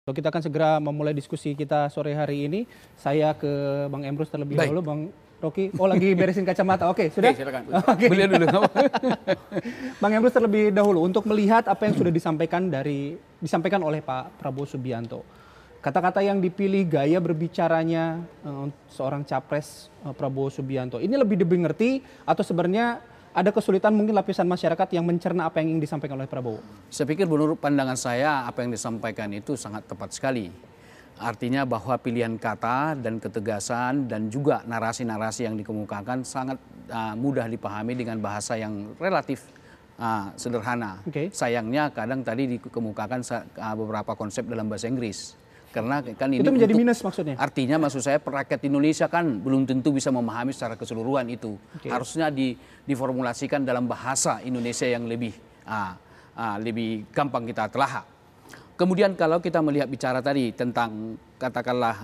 Kita akan segera memulai diskusi kita sore hari ini. Saya ke Bang Emrus terlebih dahulu. Bang Rocky, lagi beresin kacamata. Oke, sudah? Oke, silakan. Oke. Beliau dulu. Bang Emrus terlebih dahulu untuk melihat apa yang sudah disampaikan oleh Pak Prabowo Subianto. Kata-kata yang dipilih, gaya berbicaranya seorang capres Prabowo Subianto. Ini lebih dimengerti atau sebenarnya ada kesulitan mungkin lapisan masyarakat yang mencerna apa yang ingin disampaikan oleh Prabowo? Saya pikir menurut pandangan saya apa yang disampaikan itu sangat tepat sekali. Artinya bahwa pilihan kata dan ketegasan dan juga narasi-narasi yang dikemukakan sangat mudah dipahami dengan bahasa yang relatif sederhana. Okay. Sayangnya kadang tadi dikemukakan beberapa konsep dalam bahasa Inggris. Karena kan ini itu menjadi minus maksudnya? Artinya maksud saya rakyat Indonesia kan belum tentu bisa memahami secara keseluruhan itu. Okay. Harusnya diformulasikan dalam bahasa Indonesia yang lebih gampang kita telahak. Kemudian kalau kita melihat bicara tadi tentang katakanlah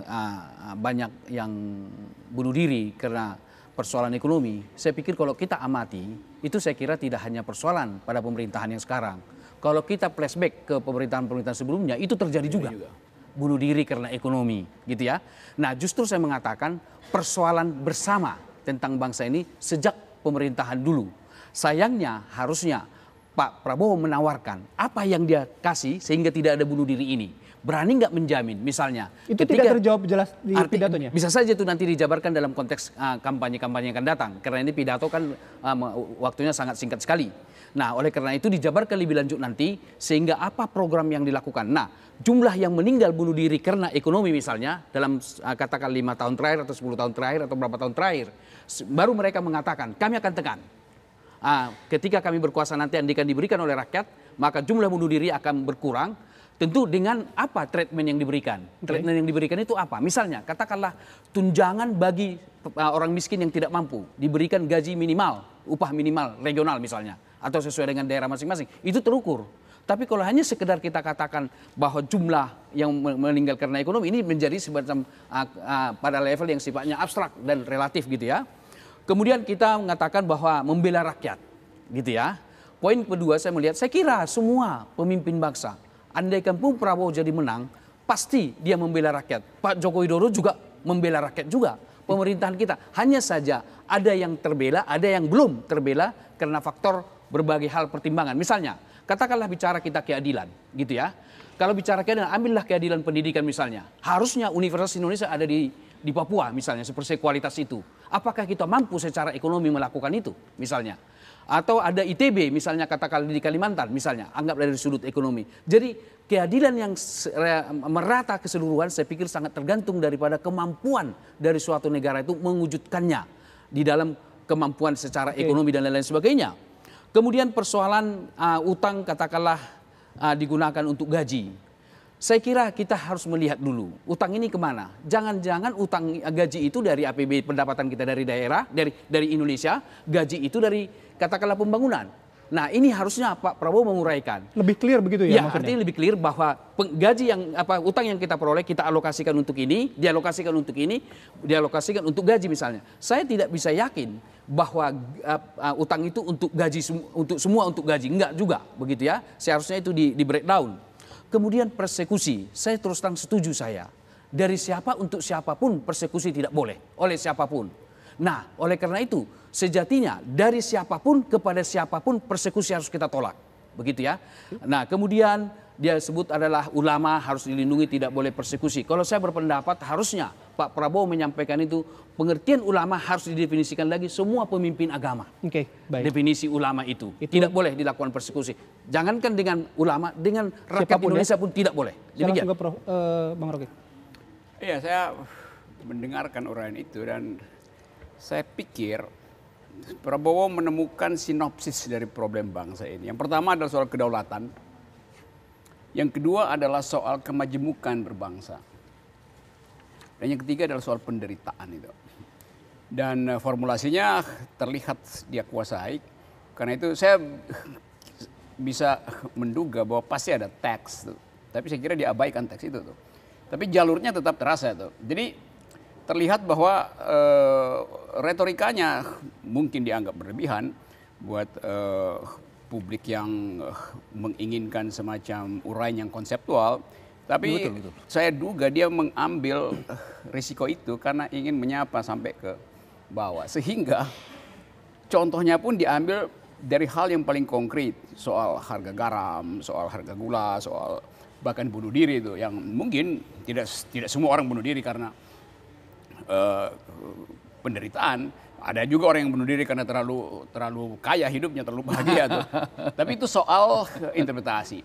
banyak yang bunuh diri karena persoalan ekonomi. Saya pikir kalau kita amati itu saya kira tidak hanya persoalan pada pemerintahan yang sekarang. Kalau kita flashback ke pemerintahan-pemerintahan sebelumnya itu terjadi juga. Bunuh diri karena ekonomi, gitu ya. Nah, justru saya mengatakan persoalan bersama tentang bangsa ini sejak pemerintahan dulu. Sayangnya harusnya Pak Prabowo menawarkan apa yang dia kasih sehingga tidak ada bunuh diri ini. Berani nggak menjamin misalnya. Itu tidak terjawab jelas di pidatonya? Bisa saja itu nanti dijabarkan dalam konteks kampanye-kampanye yang akan datang. Karena ini pidato kan waktunya sangat singkat sekali. Nah, oleh karena itu dijabarkan lebih lanjut nanti sehingga apa program yang dilakukan. Nah, jumlah yang meninggal bunuh diri karena ekonomi misalnya dalam katakan 5 tahun terakhir atau 10 tahun terakhir atau berapa tahun terakhir. Baru mereka mengatakan kami akan tekan. Ketika kami berkuasa nanti akan diberikan oleh rakyat, maka jumlah bunuh diri akan berkurang. Tentu dengan apa treatment yang diberikan. Treatment yang diberikan itu apa? Misalnya katakanlah tunjangan bagi orang miskin yang tidak mampu. Diberikan gaji minimal, upah minimal regional misalnya. Atau sesuai dengan daerah masing-masing. Itu terukur. Tapi kalau hanya sekedar kita katakan bahwa jumlah yang meninggal karena ekonomi ini menjadi semacam pada level yang sifatnya abstrak dan relatif gitu ya. Kemudian kita mengatakan bahwa membela rakyat gitu ya. Poin kedua saya melihat, saya kira semua pemimpin bangsa, andaikan pun Prabowo jadi menang, pasti dia membela rakyat. Pak Joko Widodo juga membela rakyat juga. Pemerintahan kita hanya saja ada yang terbela, ada yang belum terbela karena faktor berbagai hal pertimbangan. Misalnya, katakanlah bicara kita keadilan, gitu ya. Kalau bicara keadilan, ambillah keadilan pendidikan misalnya. Harusnya Universitas Indonesia ada di Papua misalnya, seperti kualitas itu. Apakah kita mampu secara ekonomi melakukan itu misalnya? Atau ada ITB misalnya katakanlah di Kalimantan misalnya, anggap dari sudut ekonomi. Jadi keadilan yang merata keseluruhan saya pikir sangat tergantung daripada kemampuan dari suatu negara itu mewujudkannya di dalam kemampuan secara ekonomi dan lain-lain sebagainya. Kemudian persoalan utang katakanlah digunakan untuk gaji. Saya kira kita harus melihat dulu utang ini kemana. Jangan-jangan utang gaji itu dari APB pendapatan kita dari daerah, dari Indonesia. Gaji itu dari katakanlah pembangunan. Nah ini harusnya Pak Prabowo menguraikan. Lebih clear begitu ya maksudnya? Artinya lebih clear bahwa gaji yang utang yang kita peroleh kita alokasikan untuk ini, dialokasikan untuk ini, dialokasikan untuk gaji misalnya. Saya tidak bisa yakin bahwa utang itu untuk gaji untuk semua untuk gaji, enggak juga begitu ya. Seharusnya itu di breakdown. Kemudian persekusi, saya terus terang setuju saya. Dari siapa untuk siapapun persekusi tidak boleh oleh siapapun. Nah, oleh karena itu sejatinya dari siapapun kepada siapapun persekusi harus kita tolak. Begitu ya. Nah, kemudian dia sebut adalah ulama harus dilindungi, tidak boleh persekusi. Kalau saya berpendapat harusnya Pak Prabowo menyampaikan itu, pengertian ulama harus didefinisikan lagi semua pemimpin agama. Oke, baik. Definisi ulama itu tidak boleh dilakukan persekusi. Jangankan dengan ulama, dengan rakyat siapapun Indonesia pun tidak boleh. Demikian. Saya langsung ke Bang Rocky. Iya, saya mendengarkan orang itu dan saya pikir Prabowo menemukan sinopsis dari problem bangsa ini. Yang pertama adalah soal kedaulatan. Yang kedua adalah soal kemajemukan berbangsa. Dan yang ketiga adalah soal penderitaan itu. Dan formulasinya terlihat dia kuasai. Karena itu saya bisa menduga bahwa pasti ada teks. Tapi saya kira diabaikan teks itu. Tapi jalurnya tetap terasa. Jadi terlihat bahwa retorikanya mungkin dianggap berlebihan buat publik yang menginginkan semacam uraian yang konseptual, Tapi saya duga dia mengambil risiko itu karena ingin menyapa sampai ke bawah. Sehingga contohnya pun diambil dari hal yang paling konkret. Soal harga garam, soal harga gula, soal bahkan bunuh diri itu. Yang mungkin tidak semua orang bunuh diri karena penderitaan. Ada juga orang yang bunuh diri karena terlalu kaya hidupnya, terlalu bahagia tuh. Tapi itu soal interpretasi.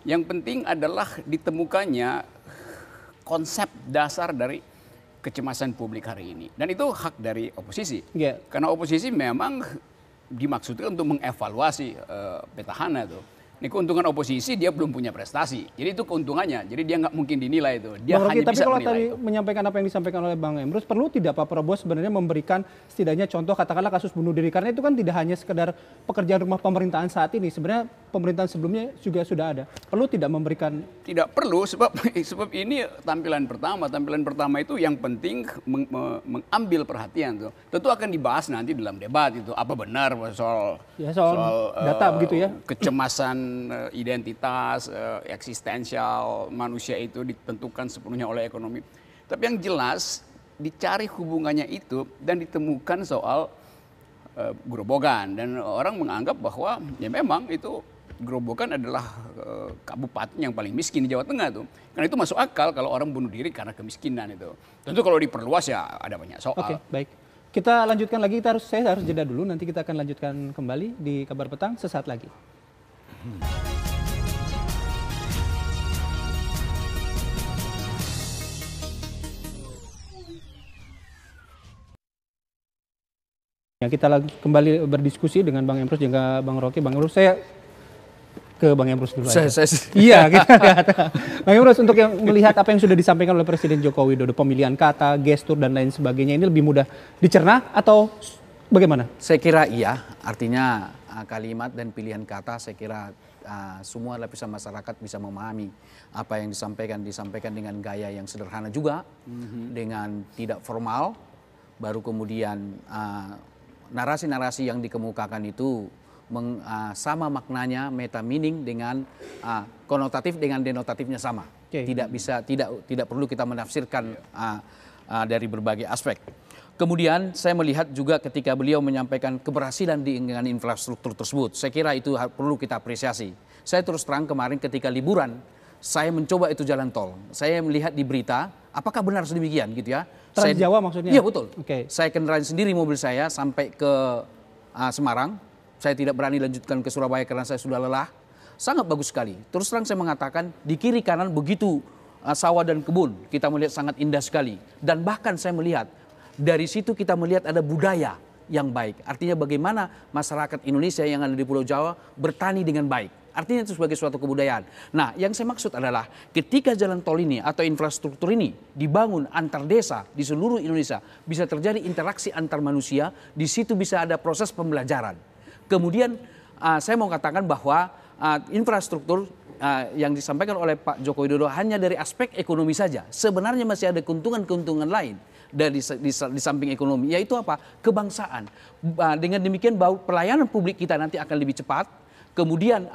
Yang penting adalah ditemukannya konsep dasar dari kecemasan publik hari ini. Dan itu hak dari oposisi. Yeah. Karena oposisi memang dimaksudkan untuk mengevaluasi petahana itu. Ini keuntungan oposisi, dia belum punya prestasi. Jadi itu keuntungannya. Jadi dia nggak mungkin dinilai itu. Dia Bang Rocky, hanya tapi bisa kalau menilai tadi itu. menyampaikan apa yang disampaikan oleh Bang Emrus, perlu tidak Pak Prabowo sebenarnya memberikan setidaknya contoh katakanlah kasus bunuh diri? Karena itu kan tidak hanya sekedar pekerjaan rumah pemerintahan saat ini. Sebenarnya pemerintahan sebelumnya juga sudah ada. Perlu tidak memberikan? Tidak perlu, sebab ini tampilan pertama. Tampilan pertama itu yang penting mengambil perhatian tuh. Tentu akan dibahas nanti dalam debat itu. Apa benar soal data begitu ya? Kecemasan identitas, eksistensial manusia itu ditentukan sepenuhnya oleh ekonomi. Tapi yang jelas dicari hubungannya itu dan ditemukan soal Grobogan. Dan orang menganggap bahwa ya memang itu Grobogan adalah kabupaten yang paling miskin di Jawa Tengah tuh. Karena itu masuk akal kalau orang bunuh diri karena kemiskinan itu. Tentu kalau diperluas ya ada banyak soal. Oke, baik. Kita lanjutkan lagi, saya harus jeda dulu, nanti kita akan lanjutkan kembali di Kabar Petang sesaat lagi. Ya, kita kembali berdiskusi dengan Bang Emrus juga Bang Rocky. Bang Emrus, saya ke Bang Emrus dulu aja. Iya, Bang Emrus, untuk yang melihat apa yang sudah disampaikan oleh Presiden Joko Widodo, pemilihan kata, gestur dan lain sebagainya, ini lebih mudah dicerna atau bagaimana? Saya kira iya, artinya kalimat dan pilihan kata saya kira semua lapisan masyarakat bisa memahami apa yang disampaikan dengan gaya yang sederhana juga, dengan tidak formal, baru kemudian narasi-narasi yang dikemukakan itu sama maknanya, meta meaning dengan konotatif dengan denotatifnya sama. Okay. Tidak perlu kita menafsirkan dari berbagai aspek. Kemudian saya melihat juga ketika beliau menyampaikan keberhasilan dengan infrastruktur tersebut, saya kira itu perlu kita apresiasi. Saya terus terang kemarin ketika liburan, saya mencoba itu jalan tol. Saya melihat di berita, apakah benar sedemikian gitu ya? Trans Jawa maksudnya? Iya betul. Okay. Saya kendaraan sendiri mobil saya sampai ke Semarang. Saya tidak berani lanjutkan ke Surabaya karena saya sudah lelah. Sangat bagus sekali. Terus terang saya mengatakan di kiri kanan begitu sawah dan kebun. Kita melihat sangat indah sekali. Dan bahkan saya melihat dari situ kita melihat ada budaya yang baik. Artinya bagaimana masyarakat Indonesia yang ada di Pulau Jawa bertani dengan baik. Artinya itu sebagai suatu kebudayaan. Nah, yang saya maksud adalah ketika jalan tol ini atau infrastruktur ini dibangun antar desa di seluruh Indonesia, bisa terjadi interaksi antar manusia, di situ bisa ada proses pembelajaran. Kemudian saya mau katakan bahwa infrastruktur yang disampaikan oleh Pak Joko Widodo hanya dari aspek ekonomi saja. Sebenarnya masih ada keuntungan-keuntungan lain dari di samping ekonomi, yaitu apa? Kebangsaan. Dengan demikian bahwa pelayanan publik kita nanti akan lebih cepat. Kemudian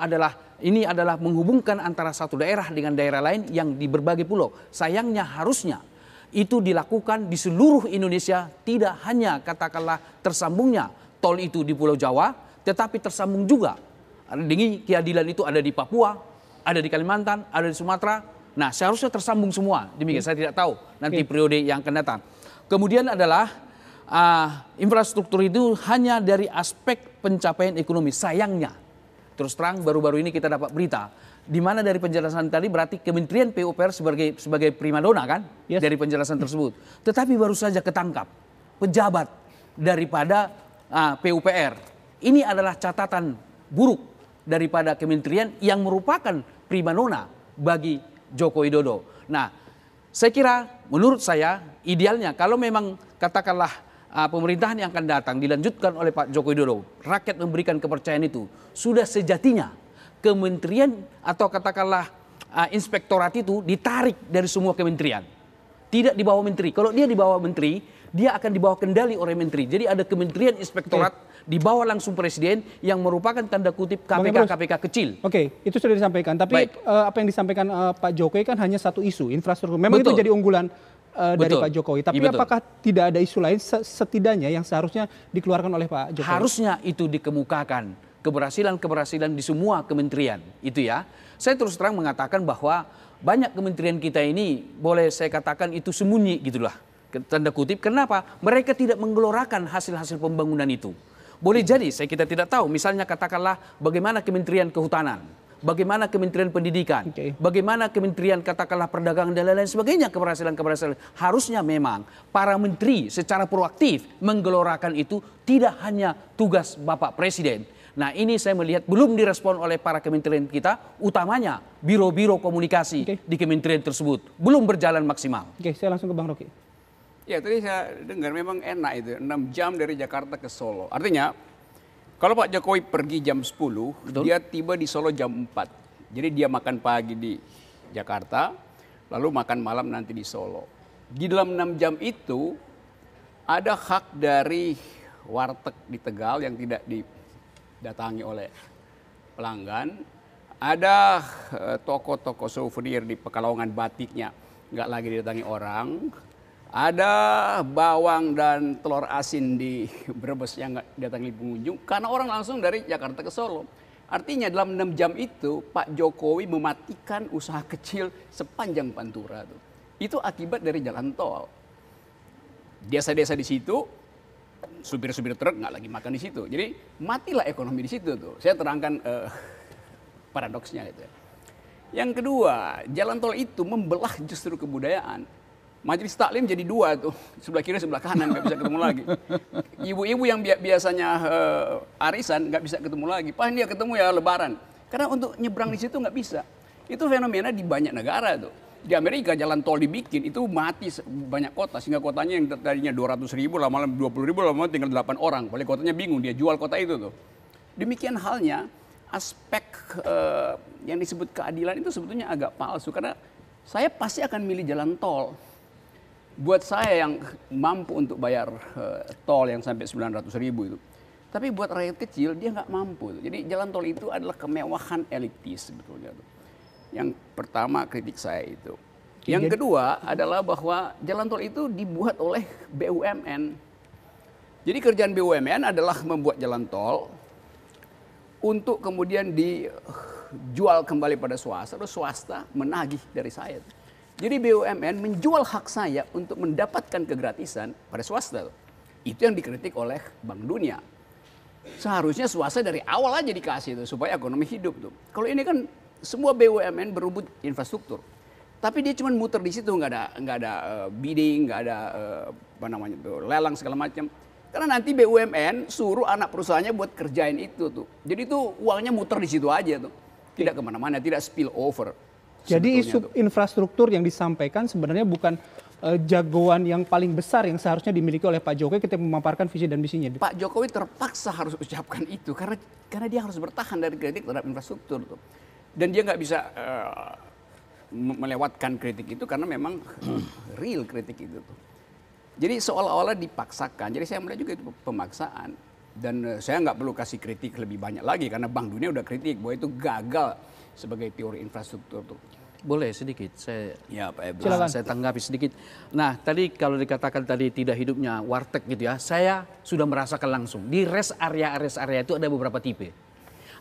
ini adalah menghubungkan antara satu daerah dengan daerah lain yang di berbagai pulau. Sayangnya harusnya itu dilakukan di seluruh Indonesia, tidak hanya katakanlah tersambungnya tol itu di Pulau Jawa, tetapi tersambung juga. Dengan keadilan itu ada di Papua, ada di Kalimantan, ada di Sumatera. Nah, seharusnya tersambung semua. Demikian saya tidak tahu nanti periode yang akan datang. Kemudian adalah infrastruktur itu hanya dari aspek pencapaian ekonomi. Sayangnya, terus terang baru-baru ini kita dapat berita di mana dari penjelasan tadi berarti Kementerian PUPR sebagai primadona kan dari penjelasan tersebut. Tetapi baru saja ketangkap pejabat daripada PUPR. Ini adalah catatan buruk daripada kementerian yang merupakan primadona bagi Joko Widodo. Nah, saya kira menurut saya idealnya kalau memang katakanlah pemerintahan yang akan datang dilanjutkan oleh Pak Joko Widodo, rakyat memberikan kepercayaan itu, sudah sejatinya kementerian atau katakanlah inspektorat itu ditarik dari semua kementerian. Tidak di bawah menteri. Kalau dia di bawah menteri, dia akan dibawa kendali oleh menteri. Jadi ada kementerian inspektorat di bawah langsung presiden yang merupakan tanda kutip KPK kecil. Oke, itu sudah disampaikan. Tapi apa yang disampaikan Pak Jokowi kan hanya satu isu, infrastruktur. Memang Betul. itu jadi unggulan dari Pak Jokowi. Tapi Iya, betul. apakah tidak ada isu lain setidaknya yang seharusnya dikeluarkan oleh Pak Jokowi? Harusnya itu dikemukakan. Keberhasilan-keberhasilan di semua kementerian. Itu ya. Saya terus terang mengatakan bahwa banyak kementerian kita ini boleh saya katakan itu sembunyi gitulah. Tanda kutip. Kenapa? Mereka tidak menggelorakan hasil-hasil pembangunan itu. Boleh jadi, kita tidak tahu. Misalnya katakanlah bagaimana Kementerian Kehutanan, bagaimana Kementerian Pendidikan, bagaimana Kementerian katakanlah Perdagangan dan lain-lain sebagainya, keberhasilan-keberhasilan. Harusnya memang para menteri secara proaktif menggelorakan itu, tidak hanya tugas Bapak Presiden. Nah ini saya melihat belum direspon oleh para kementerian kita, utamanya biro-biro komunikasi di kementerian tersebut. Belum berjalan maksimal. Oke, saya langsung ke Bang Rocky. Ya tadi saya dengar memang enak itu, 6 jam dari Jakarta ke Solo. Artinya kalau Pak Jokowi pergi jam 10, dia tiba di Solo jam 4. Jadi dia makan pagi di Jakarta, lalu makan malam nanti di Solo. Di dalam 6 jam itu ada hak dari warteg di Tegal yang tidak didatangi oleh pelanggan. Ada toko-toko souvenir di Pekalongan batiknya nggak lagi didatangi orang. Ada bawang dan telur asin di Brebes yang nggak didatangi pengunjung karena orang langsung dari Jakarta ke Solo. Artinya dalam 6 jam itu Pak Jokowi mematikan usaha kecil sepanjang Pantura. Itu akibat dari jalan tol. Desa-desa di situ, supir-supir truk nggak lagi makan di situ. Jadi matilah ekonomi di situ tuh. Saya terangkan paradoksnya itu. Yang kedua, jalan tol itu membelah justru kebudayaan. Majelis taklim jadi 2 tuh, sebelah kiri sebelah kanan nggak bisa ketemu lagi. Ibu-ibu yang biasanya arisan nggak bisa ketemu lagi. Pas dia ketemu ya Lebaran, karena untuk nyebrang di situ nggak bisa. Itu fenomena di banyak negara tuh. Di Amerika jalan tol dibikin itu mati banyak kota, sehingga kotanya yang tadinya 200.000 lama-lama 20.000 lama-lama tinggal 8 orang. Wali kotanya bingung, dia jual kota itu tuh. Demikian halnya aspek yang disebut keadilan itu sebetulnya agak palsu karena saya pasti akan milih jalan tol. Buat saya yang mampu untuk bayar tol yang sampai 900.000 itu. Tapi buat rakyat kecil dia nggak mampu. Jadi jalan tol itu adalah kemewahan elitis sebetulnya. Yang pertama kritik saya itu. Yang kedua adalah bahwa jalan tol itu dibuat oleh BUMN. Jadi kerjaan BUMN adalah membuat jalan tol untuk kemudian dijual kembali pada swasta. Terus swasta menagih dari saya. Jadi BUMN menjual hak saya untuk mendapatkan kegratisan pada swasta. Itu yang dikritik oleh Bank Dunia. Seharusnya swasta dari awal aja dikasih itu supaya ekonomi hidup tuh. Kalau ini kan semua BUMN berebut infrastruktur. Tapi dia cuma muter di situ, nggak ada bidding, nggak ada lelang segala macam. Karena nanti BUMN suruh anak perusahaannya buat kerjain itu tuh. Jadi tuh uangnya muter di situ aja tuh. Tidak kemana-mana, tidak spill over. Jadi isu infrastruktur yang disampaikan sebenarnya bukan jagoan yang paling besar yang seharusnya dimiliki oleh Pak Jokowi ketika memaparkan visi dan misinya. Pak Jokowi terpaksa harus ucapkan itu karena dia harus bertahan dari kritik terhadap infrastruktur tuh. Dan dia nggak bisa melewatkan kritik itu karena memang real kritik itu tuh. Jadi seolah-olah dipaksakan. Jadi saya melihat juga itu pemaksaan. Dan saya nggak perlu kasih kritik lebih banyak lagi karena Bank Dunia udah kritik bahwa itu gagal sebagai teori infrastruktur tuh. Boleh sedikit saya Silakan. saya tanggapi sedikit. Nah, tadi kalau dikatakan tadi tidak hidupnya warteg gitu ya, saya sudah merasakan langsung. Di rest area itu ada beberapa tipe.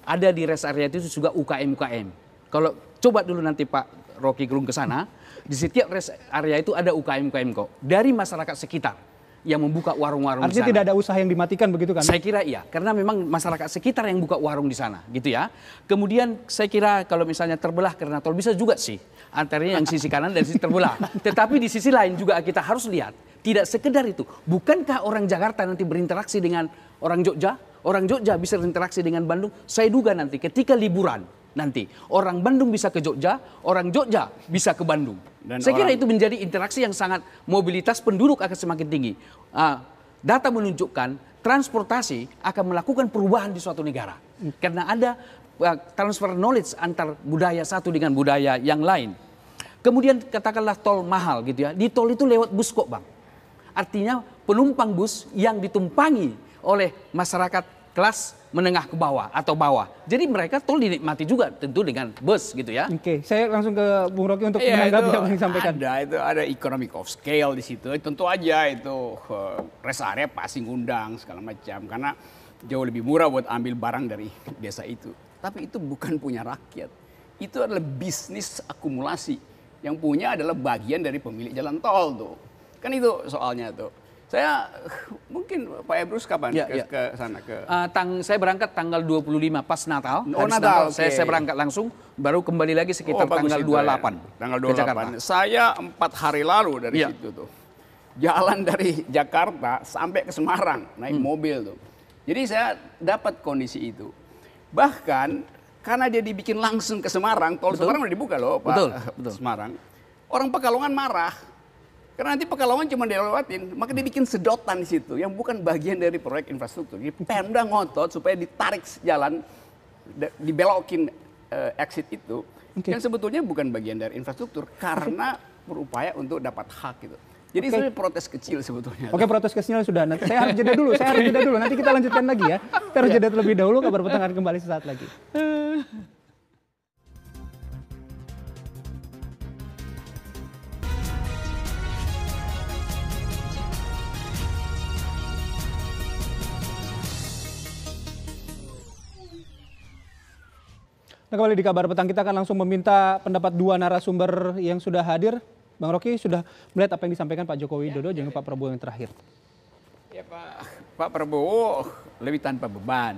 Ada di rest area itu juga UKM. Kalau coba dulu nanti Pak Rocky Gerung ke sana, di setiap rest area itu ada UKM kok. Dari masyarakat sekitar yang membuka warung-warung di sana. Artinya tidak ada usaha yang dimatikan begitu kan? Saya kira iya, karena memang masyarakat sekitar yang buka warung di sana, gitu ya. Kemudian saya kira kalau misalnya terbelah karena tol bisa juga sih, antaranya yang sisi kanan dan sisi terbelah. Tetapi di sisi lain juga kita harus lihat, tidak sekedar itu. Bukankah orang Jakarta nanti berinteraksi dengan orang Jogja? Orang Jogja bisa berinteraksi dengan Bandung. Saya duga nanti ketika liburan, nanti orang Bandung bisa ke Jogja, orang Jogja bisa ke Bandung. Dan saya kira itu menjadi interaksi yang sangat, mobilitas penduduk akan semakin tinggi. Data menunjukkan transportasi akan melakukan perubahan di suatu negara. Karena ada transfer knowledge antar budaya satu dengan budaya yang lain. Kemudian katakanlah tol mahal gitu ya. Di tol itu lewat bus kok Bang. Artinya penumpang bus yang ditumpangi oleh masyarakat kelas menengah ke bawah atau bawah. Jadi mereka tol dinikmati juga tentu dengan bus gitu ya. Oke, saya langsung ke Bung Rocky untuk Iya, menanggapi itu apa yang disampaikan. ada economic of scale di situ. Tentu aja itu rest area pasti ngundang segala macam karena jauh lebih murah buat ambil barang dari desa itu. Tapi itu bukan punya rakyat. Itu adalah bisnis akumulasi. Yang punya adalah bagian dari pemilik jalan tol tuh. Kan itu soalnya tuh. Saya mungkin Pak Ebrus kapan ke sana ke? Saya berangkat tanggal 25 pas Natal. Oh, Habis Natal, saya berangkat langsung, baru kembali lagi sekitar bagus tanggal itu 28. ya. Tanggal ke Jakarta. 28. Saya 4 hari lalu dari situ tuh. Jalan dari Jakarta sampai ke Semarang naik mobil tuh. Jadi saya dapat kondisi itu. Bahkan karena dia dibikin langsung ke Semarang, tol Semarang udah dibuka loh Pak. Betul. Semarang. Orang Pekalongan marah. Karena nanti Pekalongan cuma dilewatin, maka dibikin sedotan di situ yang bukan bagian dari proyek infrastruktur. Jadi Pemda ngotot supaya ditarik jalan, dibelokin exit itu, yang sebetulnya bukan bagian dari infrastruktur karena berupaya untuk dapat hak gitu. Jadi itu protes kecil sebetulnya. Oke, protes kecil sudah. Nanti saya harus jeda dulu. Nanti kita lanjutkan lagi ya. Kita harus jeda terlebih dahulu. Kabar Petang akan kembali sesaat lagi. Nah, kembali di Kabar Petang kita akan langsung meminta pendapat dua narasumber yang sudah hadir. Bang Rocky sudah melihat apa yang disampaikan Pak Joko Widodo dan Pak Prabowo yang terakhir. Ya Pak Prabowo lebih tanpa beban.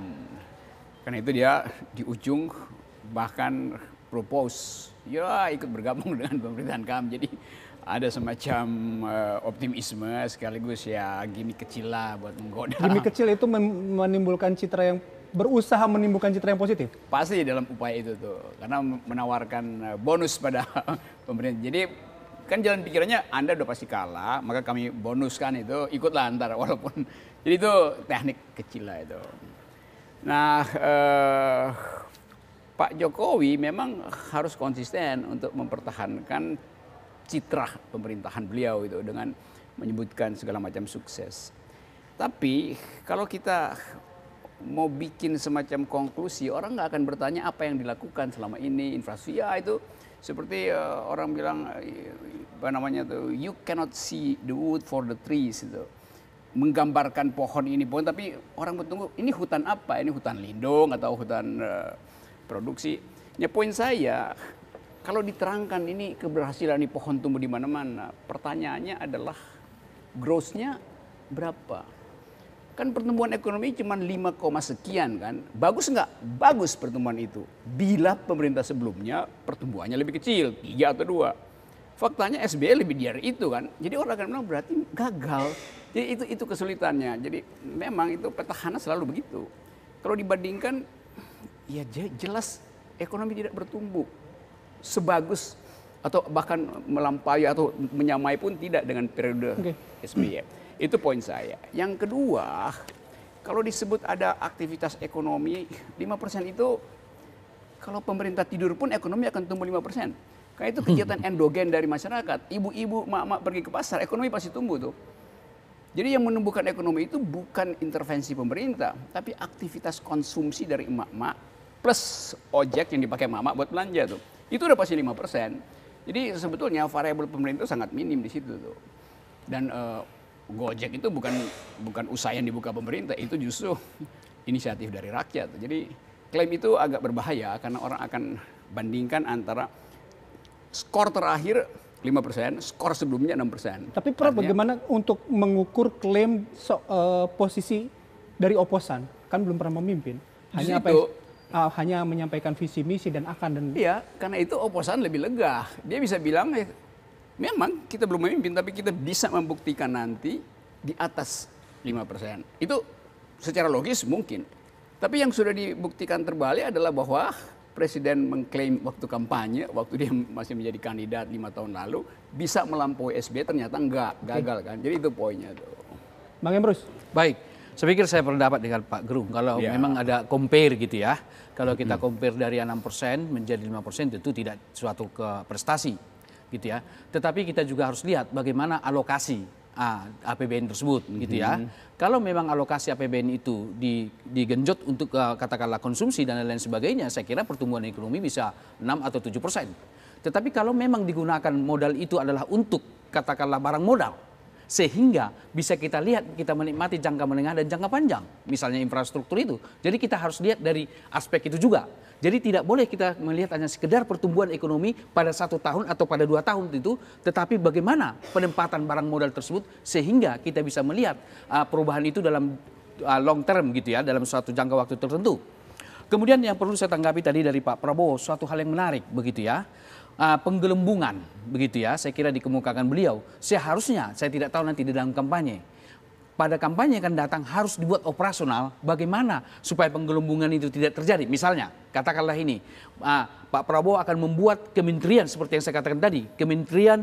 Karena itu dia di ujung bahkan propose ya ikut bergabung dengan pemerintahan kami. Jadi ada semacam optimisme sekaligus ya gimmick kecil lah buat menggoda. Gimmick kecil itu menimbulkan citra yang berusaha menimbulkan citra yang positif. Pasti dalam upaya itu tuh, karena menawarkan bonus pada pemerintah. Jadi kan jalan pikirannya Anda udah pasti kalah, maka kami bonuskan itu, ikutlah antara walaupun. Jadi itu teknik kecil lah itu. Nah, Pak Jokowi memang harus konsisten untuk mempertahankan citra pemerintahan beliau itu dengan menyebutkan segala macam sukses. Tapi kalau kita mau bikin semacam konklusi, orang nggak akan bertanya apa yang dilakukan selama ini, infrastruktur. Ya itu seperti orang bilang apa namanya tuh, you cannot see the wood for the trees itu. Menggambarkan pohon ini pohon, tapi orang bertunggu ini hutan apa? Ini hutan lindung atau hutan produksi? Ya poin saya, kalau diterangkan ini keberhasilan ini pohon tumbuh di mana-mana, pertanyaannya adalah growth-nya berapa? Kan pertumbuhan ekonomi cuma 5, sekian kan. Bagus nggak? Bagus pertumbuhan itu. Bila pemerintah sebelumnya pertumbuhannya lebih kecil, 3 atau 2. Faktanya SBY lebih dari itu kan. Jadi orang akan bilang berarti gagal. Jadi itu kesulitannya. Jadi memang itu petahana selalu begitu. Kalau dibandingkan, ya jelas ekonomi tidak bertumbuh sebagus atau bahkan melampaui atau menyamai pun tidak dengan periode SBY. Itu poin saya. Yang kedua, kalau disebut ada aktivitas ekonomi 5% itu, kalau pemerintah tidur pun ekonomi akan tumbuh 5%. Karena itu kegiatan endogen dari masyarakat. Ibu-ibu, mak-mak pergi ke pasar, ekonomi pasti tumbuh tuh. Jadi yang menumbuhkan ekonomi itu bukan intervensi pemerintah, tapi aktivitas konsumsi dari emak-emak plus ojek yang dipakai emak-emak buat belanja tuh. Itu udah pasti 5%. Jadi sebetulnya variabel pemerintah sangat minim di situ tuh. Dan Gojek itu bukan usaha yang dibuka pemerintah, itu justru inisiatif dari rakyat. Jadi klaim itu agak berbahaya karena orang akan bandingkan antara skor terakhir 5%, skor sebelumnya 6%. Tapi Prof, bagaimana untuk mengukur klaim posisi dari oposan? Kan belum pernah memimpin. Hanya menyampaikan visi misi dan akan. Iya, karena itu oposan lebih lega. Dia bisa bilang memang kita belum memimpin, tapi kita bisa membuktikan nanti di atas 5%. Itu secara logis mungkin. Tapi yang sudah dibuktikan terbalik adalah bahwa Presiden mengklaim waktu kampanye, waktu dia masih menjadi kandidat 5 tahun lalu, bisa melampaui SBY, ternyata enggak, gagal kan. Jadi itu poinnya tuh. Bang Emrus. Baik, saya pikir saya berpendapat dengan Pak Gerung. Kalau memang ada compare gitu ya, kalau kita compare dari 6% menjadi 5% tentu tidak suatu prestasi gitu ya. Tetapi kita juga harus lihat bagaimana alokasi APBN tersebut, gitu ya. Kalau memang alokasi APBN itu digenjot untuk katakanlah konsumsi dan lain-lain sebagainya, saya kira pertumbuhan ekonomi bisa 6 atau 7%. Tetapi kalau memang digunakan modal itu adalah untuk katakanlah barang modal, sehingga bisa kita lihat, kita menikmati jangka menengah dan jangka panjang, misalnya infrastruktur itu. Jadi kita harus lihat dari aspek itu juga. Jadi tidak boleh kita melihat hanya sekedar pertumbuhan ekonomi pada 1 tahun atau pada 2 tahun itu, tetapi bagaimana penempatan barang modal tersebut sehingga kita bisa melihat perubahan itu dalam long term gitu ya, dalam suatu jangka waktu tertentu. Kemudian yang perlu saya tanggapi tadi dari Pak Prabowo, suatu hal yang menarik begitu ya. Penggelembungan begitu ya, saya kira dikemukakan beliau. Seharusnya, saya tidak tahu nanti di dalam kampanye, pada kampanye akan datang harus dibuat operasional bagaimana supaya penggelembungan itu tidak terjadi. Misalnya, katakanlah ini, Pak Prabowo akan membuat kementerian seperti yang saya katakan tadi, kementerian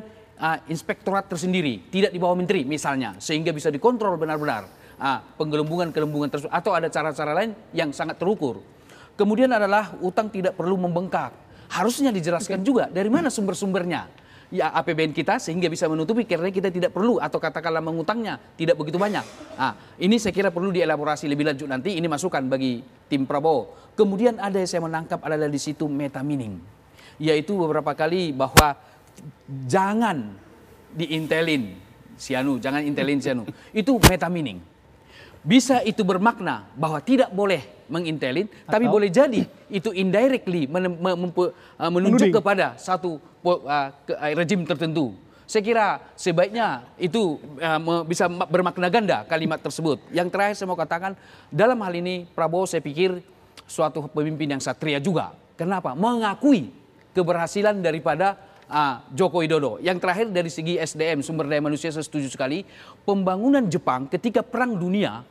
inspektorat tersendiri, tidak di bawah menteri misalnya, sehingga bisa dikontrol benar-benar penggelembungan-gelembungan tersebut, atau ada cara-cara lain yang sangat terukur. Kemudian adalah utang tidak perlu membengkak. Harusnya dijelaskan juga dari mana sumber-sumbernya. Ya APBN kita sehingga bisa menutupi karena kita tidak perlu atau katakanlah mengutangnya tidak begitu banyak. Ini saya kira perlu dielaborasi lebih lanjut nanti, ini masukan bagi tim Prabowo. Kemudian ada yang saya menangkap adalah di situ meta meaning, yaitu beberapa kali bahwa jangan diintelin Sianu, jangan intelin Sianu. Itu meta meaning. Bisa itu bermakna bahwa tidak boleh mengintelin, tapi boleh jadi itu indirectly menunjuk kepada satu rejim tertentu. Saya kira sebaiknya itu bisa bermakna ganda kalimat tersebut. Yang terakhir saya mau katakan, dalam hal ini Prabowo saya pikir suatu pemimpin yang satria juga. Kenapa? Mengakui keberhasilan daripada Joko Widodo. Yang terakhir dari segi SDM, sumber daya manusia, saya setuju sekali. Pembangunan Jepang ketika Perang Dunia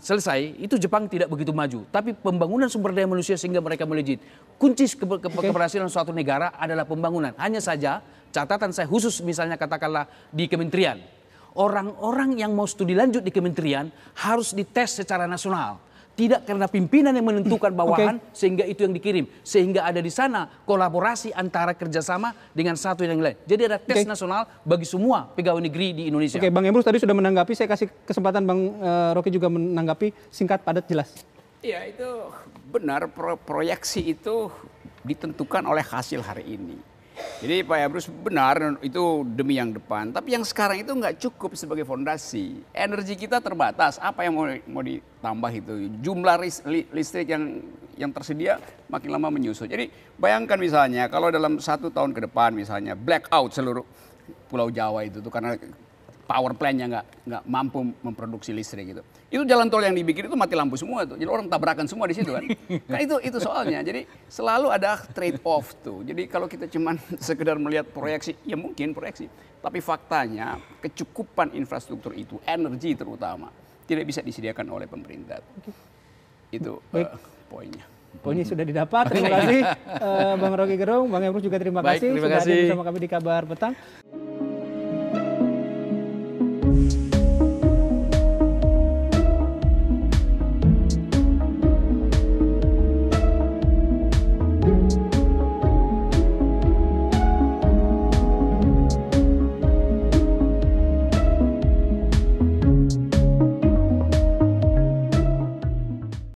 selesai, itu Jepang tidak begitu maju. Tapi pembangunan sumber daya manusia sehingga mereka melejit. Kunci keberhasilan suatu negara adalah pembangunan. Hanya saja catatan saya khusus misalnya katakanlah di kementerian. Orang-orang yang mau studi lanjut di kementerian harus dites secara nasional. Tidak karena pimpinan yang menentukan bawahan sehingga itu yang dikirim. Sehingga ada di sana kolaborasi antara kerjasama dengan satu dan lain. Jadi ada tes nasional bagi semua pegawai negeri di Indonesia. Oke, Bang Emrus tadi sudah menanggapi. Saya kasih kesempatan Bang Rocky juga menanggapi. Singkat, padat, jelas. Iya, itu benar. Proyeksi itu ditentukan oleh hasil hari ini. Jadi Pak Emrus benar, itu demi yang depan. Tapi yang sekarang itu nggak cukup sebagai fondasi. Energi kita terbatas. Apa yang mau ditambah itu? Jumlah listrik yang tersedia makin lama menyusut. Jadi bayangkan misalnya kalau dalam 1 tahun ke depan misalnya blackout seluruh Pulau Jawa itu tuh karena power plant-nya nggak mampu memproduksi listrik gitu. Itu jalan tol yang dibikin itu mati lampu semua tuh. Jadi orang tabrakan semua di situ kan. Kan itu soalnya. Jadi selalu ada trade off tuh. Jadi kalau kita cuman sekedar melihat proyeksi, ya mungkin proyeksi. Tapi faktanya kecukupan infrastruktur itu, energi terutama, tidak bisa disediakan oleh pemerintah. Itu poinnya. Poinnya sudah didapat. Terima kasih Bang Rocky Gerung, Bang Emrus juga terima kasih Terima sudah kasih hadir bersama kami di Kabar Petang.